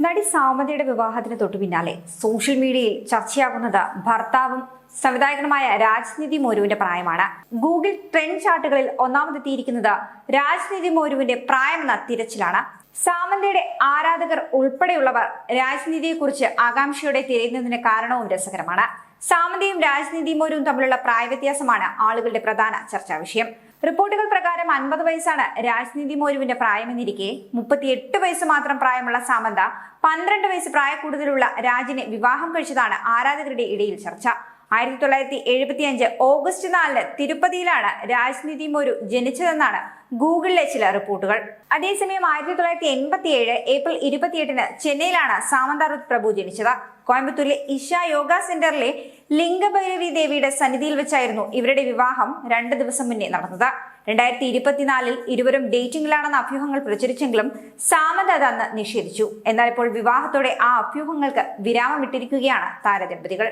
നടി സാമന്തയുടെ വിവാഹത്തിന് തൊട്ടു പിന്നാലെ സോഷ്യൽ മീഡിയയിൽ ചർച്ചയാകുന്നത് ഭർത്താവും സംവിധായകനുമായ രാജ്നിധി മോരുവിന്റെ പ്രായമാണ്. Google trend ചാർട്ടുകളിൽ ഒന്നാമതെത്തിയിരിക്കുന്നത് രാജ്നിധി മോരുവിന്റെ പ്രായമെന്ന തിരച്ചിലാണ്. സാമന്തയുടെ ആരാധകർ ഉൾപ്പെടെയുള്ളവർ രാജ്നിധിയെക്കുറിച്ച് ആകാംക്ഷയോടെ തിരയുന്നതിന് കാരണവും രസകരമാണ്. സാമന്തയും രാജ്നിധി മോരുവും തമ്മിലുള്ള പ്രായവ്യത്യാസമാണ് ആളുകളുടെ പ്രധാന ചർച്ചാ വിഷയം. റിപ്പോർട്ടുകൾ പ്രകാരം 50 വയസ്സാണ് രാജ്നിധി മോരുവിന്റെ പ്രായമെന്നിരിക്കെ 38 വയസ്സ് മാത്രം പ്രായമുള്ള സാമന്ത 12 വയസ്സ് പ്രായക്കൂടുതലുള്ള രാജിനെ വിവാഹം കഴിച്ചതാണ് ആരാധകരുടെ ഇടയിൽ ചർച്ച. 1975 ഓഗസ്റ്റ് 4 തിരുപ്പതിയിലാണ് രാജ്നിധി മോരു ജനിച്ചതെന്നാണ് ഗൂഗിളിലെ ചില റിപ്പോർട്ടുകൾ. അതേസമയം 1987 ഏപ്രിൽ 28 ചെന്നൈയിലാണ് സാമന്ത റുത്ത് പ്രഭു ജനിച്ചത്. കോയമ്പത്തൂരിലെ ഇഷ യോഗ സെന്ററിലെ ലിംഗഭൈരവി ദേവിയുടെ സന്നിധിയിൽ വെച്ചായിരുന്നു ഇവരുടെ വിവാഹം 2 ദിവസം മുന്നേ നടന്നത്. 2024 ഇരുവരും ഡേറ്റിംഗിലാണെന്ന അഭ്യൂഹങ്ങൾ പ്രചരിച്ചെങ്കിലും സാമന്ത അത് അന്ന് നിഷേധിച്ചു. എന്നാൽ ഇപ്പോൾ വിവാഹത്തോടെ ആ അഭ്യൂഹങ്ങൾക്ക് വിരാമമിട്ടിരിക്കുകയാണ് താരദമ്പതികൾ.